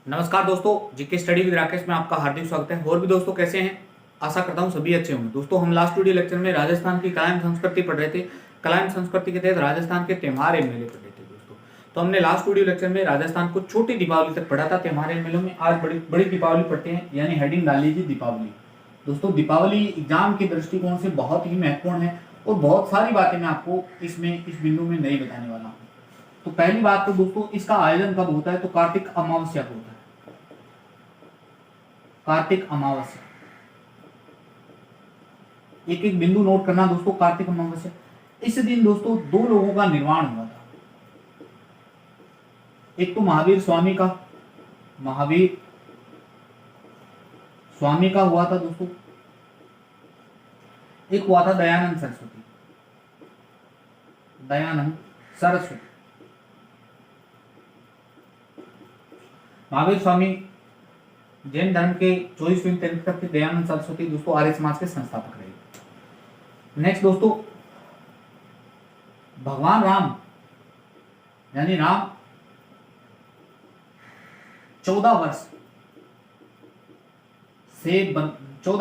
नमस्कार दोस्तों, GK study with Rakesh में आपका हार्दिक स्वागत है। और भी दोस्तों कैसे हैं? आशा करता हूं सभी अच्छे होंगे। दोस्तों हम लास्ट वीडियो लेक्चर में राजस्थान की कला एवं संस्कृति पढ़ रहे थे। कला एवं संस्कृति के तहत राजस्थान के त्योहार एवं मेले पढ़ रहे थे दोस्तों। तो हमने लास्ट वीडियो लेक्चर में राजस्थान को छोटी दीपावली तक पढ़ा था त्योहार एवं मेलों में। आज बड़ी बड़ी दीपावली पढ़ते हैं, यानी हेडिंग डाल लीजिए दीपावली। दोस्तों दीपावली एग्जाम के दृष्टिकोण से बहुत ही महत्वपूर्ण है और बहुत सारी बातें मैं आपको इस बिंदु में नहीं बताने वाला हूँ। तो पहली बात तो दोस्तों इसका आयोजन कब होता है? तो कार्तिक अमावस्या को होता है। कार्तिक अमावस्या, एक एक बिंदु नोट करना दोस्तों। कार्तिक अमावस्या, इस दिन दोस्तों दो लोगों का निर्वाण हुआ था। एक तो महावीर स्वामी का हुआ था दोस्तों। एक हुआ था दयानंद सरस्वती। महावीर स्वामी जैन धर्म के 24वीं तीर्थंकर थे। दयानंद सरस्वती दोस्तों आर्य समाज के संस्थापक रहे। नेक्स्ट दोस्तों, भगवान राम यानी राम 14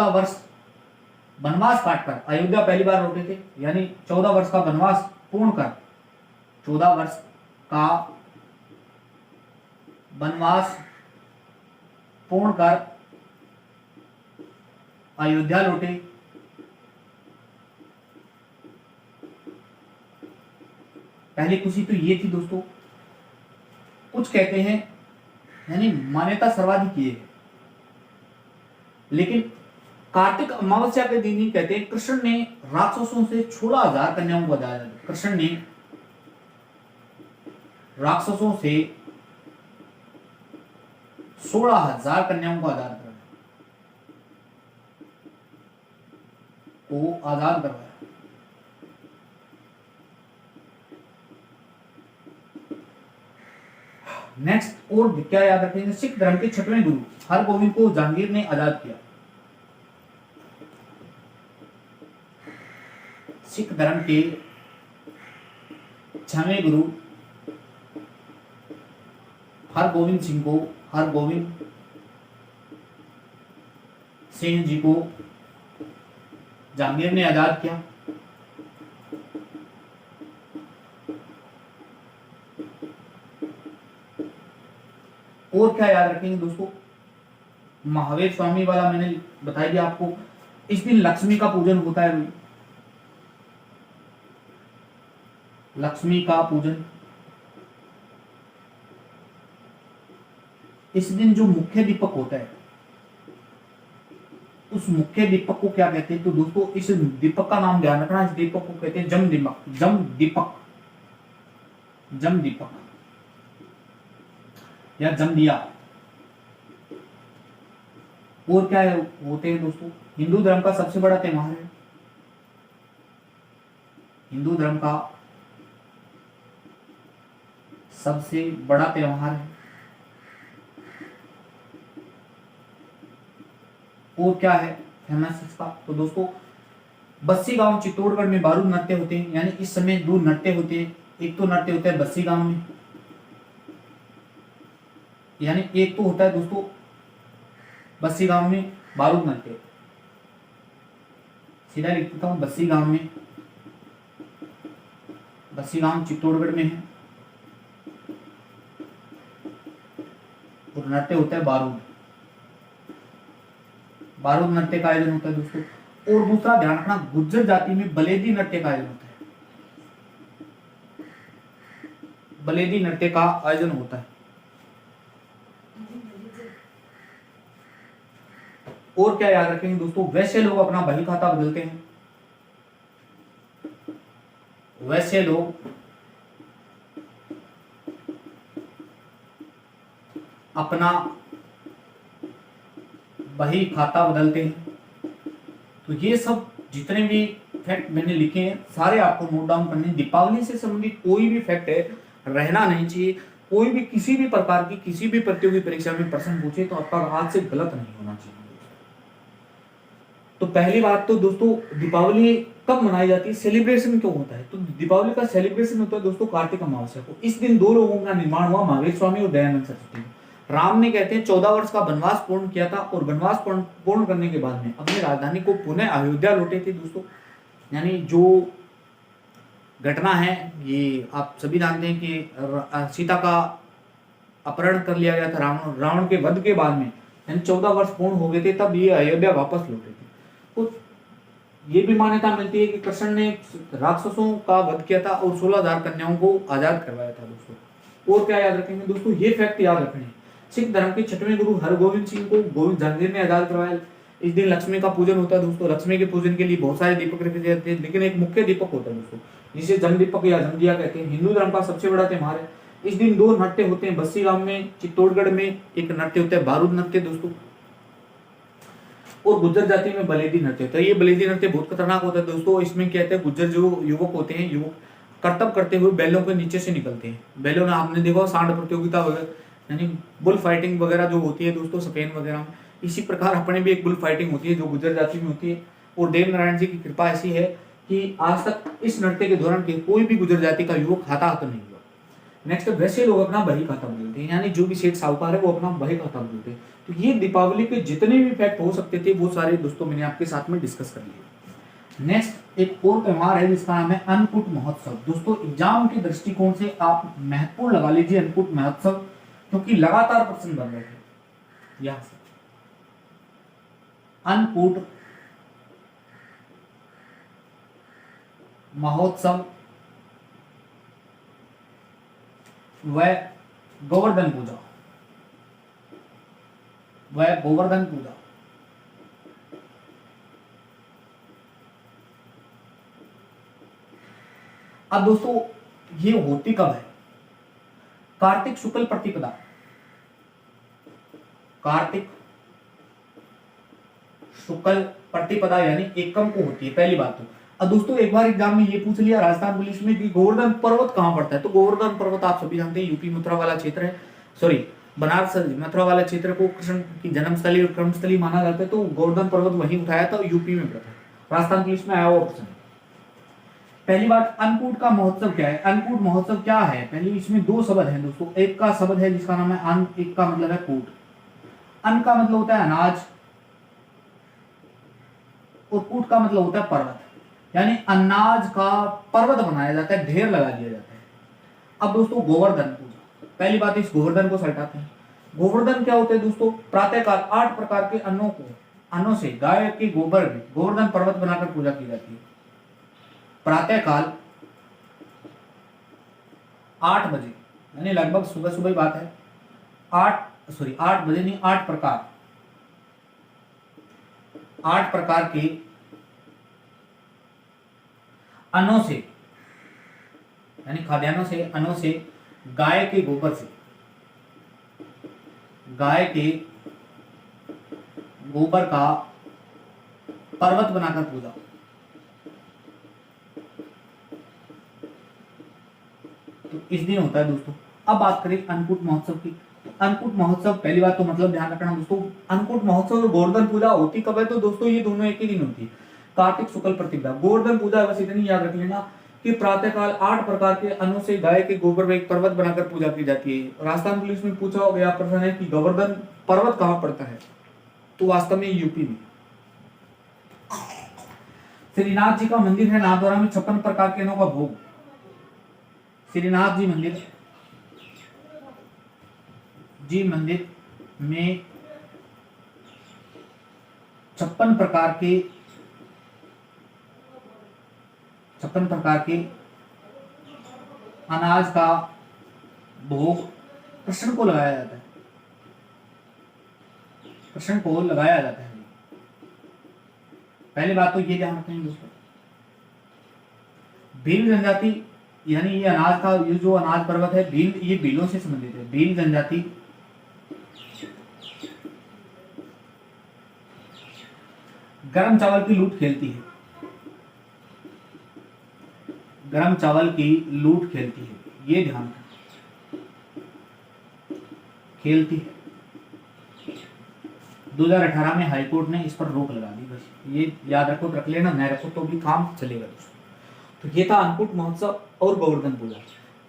वर्ष वनवास काटकर अयोध्या पहली बार लौटे थे। यानी 14 वर्ष का वनवास पूर्ण कर 14 वर्ष का वनवास पूर्ण कर अयोध्या लौटे। पहली खुशी तो ये थी दोस्तों। कुछ कहते हैं यानी मान्यता सर्वाधिक ये है, लेकिन कार्तिक अमावस्या के दिन ही कहते हैं कृष्ण ने राक्षसों से 16,000 कन्याओं को आजाद किया। कृष्ण ने राक्षसों से 16,000 कन्याओं को आजाद करवाया। नेक्स्ट और क्या याद रखेंगे? सिख धर्म के 6वें गुरु हरगोविंद को जहांगीर ने आजाद किया। सिख धर्म के 6वें गुरु हरगोविंद सिंह जी को जहांगीर ने आजाद किया। और क्या याद रखेंगे दोस्तों? महावीर स्वामी वाला मैंने बता दिया आपको। इस दिन लक्ष्मी का पूजन होता है। लक्ष्मी का पूजन, इस दिन जो मुख्य दीपक होता है उस मुख्य दीपक को क्या कहते हैं? तो दोस्तों इस दीपक का नाम ध्यान रखना। इस दीपक को कहते हैं जम दीपक या जमदिया। और क्या होते हैं दोस्तों? हिंदू धर्म का सबसे बड़ा त्योहार है। हिंदू धर्म का सबसे बड़ा त्योहार है। और क्या है फेमस इसका? तो दोस्तों बस्सी गांव चित्तौड़गढ़ में बारूद नृत्य होते हैं। यानी इस समय दो नृत्य होते हैं। एक तो नृत्य होता है बस्सी गांव में, यानी एक तो होता है दोस्तों बस्सी गांव में बारूद नृत्य। सीधा लिख देता हूं, बस्सी गांव चित्तौड़गढ़ में है और नृत्य होता है बारूद नृत्य का आयोजन होता है दोस्तों। और दूसरा ध्यान रखना, गुज्जर जाति में बलेदी नृत्य का आयोजन होता है। बलेदी नृत्य का आयोजन होता है। और क्या याद रखेंगे दोस्तों? वैसे लोग अपना बही खाता बदलते हैं। वैसे लोग अपना बही खाता बदलते हैं। तो ये सब जितने भी फैक्ट मैंने लिखे हैं सारे आपको नोट डाउन करने। दीपावली से संबंधित कोई भी फैक्ट है रहना नहीं चाहिए। कोई भी किसी भी प्रकार की किसी भी प्रतियोगी परीक्षा में प्रश्न पूछे तो आपका हाथ से गलत नहीं होना चाहिए। तो पहली बात तो दोस्तों दीपावली कब मनाई जाती है, सेलिब्रेशन क्यों होता है? तो दीपावली का सेलिब्रेशन होता है दोस्तों कार्तिक अमावस्या को। इस दिन दो लोगों का निर्माण हुआ, महावीर स्वामी और दयानंद सरस्वती। राम ने कहते हैं 14 वर्ष का वनवास पूर्ण किया था और वनवास पूर्ण करने के बाद में अपनी राजधानी को पुनः अयोध्या लौटे थे दोस्तों। यानी जो घटना है ये आप सभी जानते हैं कि सीता का अपहरण कर लिया गया था रावण के वध के बाद में, यानी 14 वर्ष पूर्ण हो गए थे तब ये अयोध्या वापस लौटे थे। तो ये भी मान्यता मिलती है कि कृष्ण ने राक्षसों का वध किया था और 16,000 कन्याओं को आजाद करवाया था दोस्तों। और क्या याद रखेंगे दोस्तों, ये फैक्ट याद रखने हैं, सिख धर्म के 6वें गुरु हरगोविंद सिंह को गोविंद जहांगीर ने आजाद करवाया। इस दिन लक्ष्मी का पूजन होता है दोस्तों। लक्ष्मी के पूजन के लिए बहुत सारे दीपक रखे जाते हैं, लेकिन एक मुख्य दीपक होता है दोस्तों जिसे जम दीपक या जमदिया कहते हैं। हिंदू धर्म का सबसे बड़ा त्योहार है। इस दिन 2 नृत्य होते हैं, बस्सी गांव में, चित्तौड़गढ़ में एक नृत्य होता है बारूद नृत्य दोस्तों, और गुज्जर जाति में बलेदी नृत्य होता है। ये बलेदी नृत्य बहुत खतरनाक होता है दोस्तों। इसमें कहते हैं गुज्जर जो युवक होते हैं, युवक करतब करते हुए बैलों के नीचे से निकलते हैं। बैलों में आपने देखा सांड प्रतियोगिता वगैरह, यानी बुल फाइटिंग वगैरह जो होती है दोस्तों स्पेन वगैरह में, इसी प्रकार अपने भी एक बुल फाइटिंग होती है जो गुज्जर जाति में होती है। और देव नारायण जी की कृपा ऐसी है कि आज तक इस नृत्य के दौरान कोई भी गुज्जर जाति का युवक हताहत नहीं हुआ। नेक्स्ट, वैसे लोग अपना बही खाता बोलते हैं, यानी जो भी सेठ साहूकार है वो अपना बही खाता बोलते हैं। तो ये दीपावली के जितने भी फैक्ट हो सकते थे वो सारे दोस्तों मैंने आपके साथ में डिस्कस कर लिए। नेक्स्ट एक और त्योहार है जिसका नाम है अन्नकूट महोत्सव। दोस्तों एग्जाम के दृष्टिकोण से आप महत्वपूर्ण लगा लीजिए अन्नकूट महोत्सव, क्योंकि लगातार प्रश्न बन रहे थे यहां से। अन्नकूट महोत्सव व गोवर्धन पूजा, गोवर्धन पूजा अब दोस्तों ये होती कब है? कार्तिक शुक्ल प्रतिपदा, कार्तिक शुक्ल प्रतिपदा यानी एकम को होती है पहली बात तो। अब दोस्तों एक बार एग्जाम में ये पूछ लिया राजस्थान पुलिस में कि गोवर्धन पर्वत कहां पड़ता है, तो गोवर्धन पर्वत आप सभी जानते हैं यूपी मथुरा वाला क्षेत्र है, सॉरी बनारस मथुरा वाला क्षेत्र को कृष्ण की जन्मस्थली और कर्मस्थली माना जाता है, तो गोवर्धन पर्वत वहीं उठाया था, यूपी में पड़ता है। राजस्थान पुलिस में आया हुआ प्रश्न। पहली बात, अन्नकूट का महोत्सव क्या है? अन्नकूट महोत्सव क्या है? पहले इसमें 2 शब्द हैं दोस्तों। एक का शब्द है जिसका नाम है अन्न, एक का मतलब है कूट। अन्न का मतलब होता है अनाज और कूट का मतलब होता है पर्वत, यानी अनाज का पर्वत बनाया जाता है, ढेर लगा दिया जाता है। अब दोस्तों गोवर्धन पूजा, पहली बात इस गोवर्धन को सल्टाते हैं। गोवर्धन क्या होते हैं दोस्तों? प्रातःकाल 8 प्रकार के अन्नों से गाय के गोबर में गोवर्धन पर्वत बनाकर पूजा की जाती है। प्रातःकाल 8 बजे, यानी लगभग सुबह सुबह ही बात है, 8 बजे नहीं, 8 प्रकार के अन्नों से, यानी खाद्यान्नों से, अन्नों से, गाय के गोबर से, गाय के गोबर का पर्वत बनाकर पूजा। तो इस दिन होता है दोस्तों। अब बात करें अन्नकूट महोत्सव की। अन्नकूट महोत्सव, पहली बात तो मतलब ध्यान रखना दोस्तों, अन्नकूट महोत्सव और गोवर्धन पूजा होती कब है? तो दोस्तों ये दोनों एक ही दिन होती है, कार्तिक शुक्ल प्रतिपदा। गोवर्धन पूजा बस इतनी याद रख लेना कि प्रातःकाल 8 प्रकार के अन्नों से गाय के गोबर में एक पर्वत बनाकर पूजा की जाती है। राजस्थान पुलिस में पूछा गया प्रश्न है कि गोवर्धन पर्वत कहां पड़ता है, तो वास्तव में यूपी में। श्रीनाथ जी का मंदिर है नाथद्वारा में, 56 प्रकार के अन्नों का भोग। श्रीनाथ जी मंदिर में 56 प्रकार के अनाज का भोग कृष्ण को लगाया जाता है, कृष्ण को लगाया जाता है। पहली बात तो ये ध्यान रखेंगे दोस्तों। भील जनजाति, यानी ये अनाज का, ये जो अनाज पर्वत है भील, ये भीलों से संबंधित है। भील जनजाति गरम चावल की लूट खेलती है, गरम चावल की लूट खेलती है, ये ध्यान रखें, खेलती है। 2018 में हाईकोर्ट ने इस पर रोक लगा दी, बस ये याद रखो, रख लेना, नहीं रखो तो भी काम चलेगा दोस्तों। तो ये था अन्नकूट महोत्सव और गोवर्धन पूजा।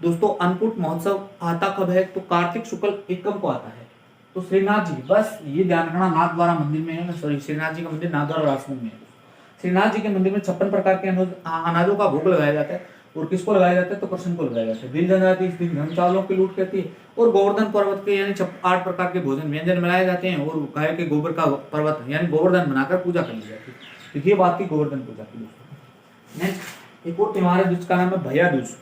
दोस्तों अन्नकूट महोत्सव आता कब है? तो कार्तिक शुक्ल एकम को आता है। तो श्रीनाथ जी, बस ये ध्यान रखना, नाथद्वारा मंदिर में है, सॉरी श्रीनाथ जी का मंदिर नाथद्वारा राजसमंद में है। श्रीनाथ जी के मंदिर में 56 प्रकार के अनाजों का भोग लगाया जाता है। और किसको लगाया जाता है? तो कृष्ण को लगाया जाता है। भील जनजाति इस दिन धर्म चावलों की लूट करती है और गोवर्धन पर्वत के यानी 8 प्रकार के भोजन व्यंजन बनाए जाते हैं और गाय के गोबर का पर्वत यानी गोवर्धन बनाकर पूजा करी जाती है। तो ये बात थी गोवर्धन पूजा की दोस्तों। नेक्स्ट एक और त्योहार है जिसका नाम है भैया दूज।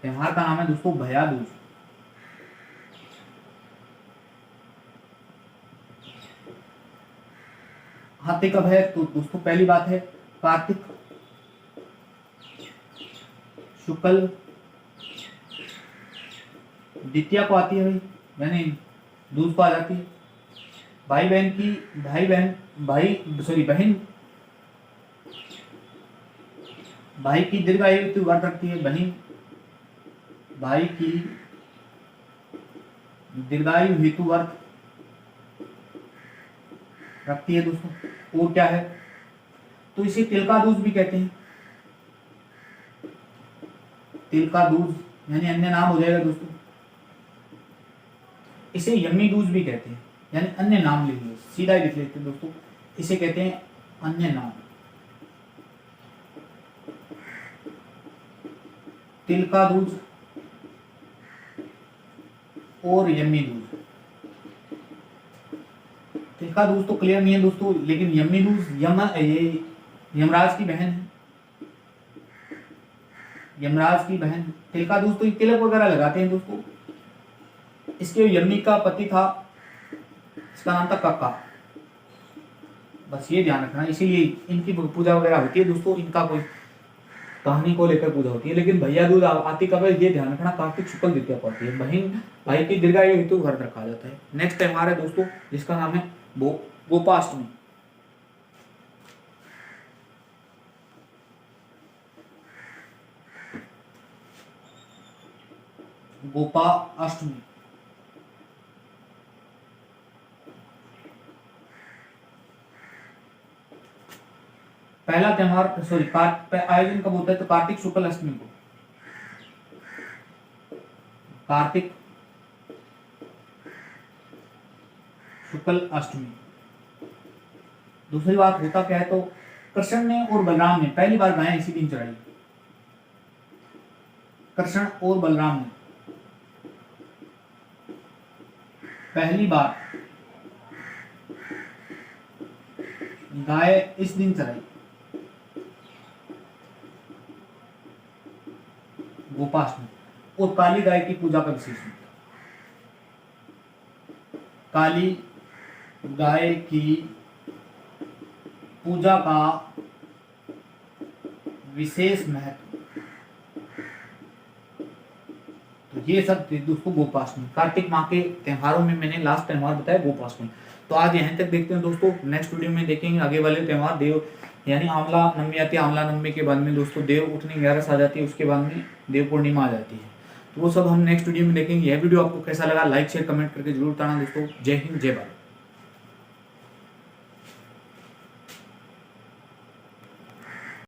त्योहार का नाम है दोस्तों भैया दूज। आते कब है? तो दोस्तों पहली बात है कार्तिक शुक्ल द्वितीया को आती है भाई, यानी दूज को आ जाती है। बहन भाई की दीर्घायु व्रत रखती है। बहन भाई की दीर्घायु हेतु व्रत रखती है दोस्तों। और क्या है? तो इसे तिल का दूज भी कहते हैं। तिल का दूज यानी अन्य नाम हो जाएगा दोस्तों। इसे यम्मी दूज भी कहते हैं, यानी अन्य नाम लिख लो, सीधा ही लिख लेते हैं दोस्तों। इसे कहते हैं अन्य नाम। तिल का दूज और यम्मी दूज। तिल का दूज तो क्लियर नहीं है दोस्तों, लेकिन यम्मी दूज ये यमराज की बहन है। यमराज की बहन तिल का दूज तो तिलक वगैरह लगाते हैं दोस्तों। इसके यम्मी का पति था, इसका नाम था कक्का। बस ये ध्यान रखना, इसीलिए इनकी पूजा वगैरह होती है दोस्तों। इनका कोई कहानी को लेकर पूजा होती है। लेकिन भैया दूज आती कब है ये ध्यान रखना, कार्तिक शुक्ल द्वितीया को आती है। बहन भाई की दीर्घायु हेतु व्रत रखा जाता है। नेक्स्ट त्योहार है दोस्तों जिसका नाम है गोपाष्टमी। गोपाष्टमी पहला त्योहार आयोजन कब होता है? तो कार्तिक शुक्ल अष्टमी को। कार्तिक शुक्ल अष्टमी। दूसरी बात होता क्या है? तो कृष्ण ने और बलराम ने पहली बार गायें इसी दिन चढ़ाई। कृष्ण और बलराम ने पहली बार गाय इस दिन चढ़ाई, गोपाष्टमी। और काली गाय की पूजा का विशेष महत्व। काली गाय की पूजा का विशेष महत्व। तो ये सब दोस्तों गोपाष्टमी। कार्तिक माह के त्योहारों में मैंने लास्ट त्योहार बताया गोपाष्टमी। तो आज यहीं तक देखते हैं दोस्तों। नेक्स्ट वीडियो में देखेंगे आगे वाले त्योहार। देव यानी आंवला नवमी आती है। आंवला नवमी के बाद में दोस्तों देव उठनी 11 आ जाती है। उसके बाद में देव पूर्णिमा आ जाती है। तो वो सब हम नेक्स्ट वीडियो में देखेंगे। यह वीडियो आपको कैसा लगा लाइक शेयर कमेंट करके जरूर बताना दोस्तों। जय हिंद जय भारत।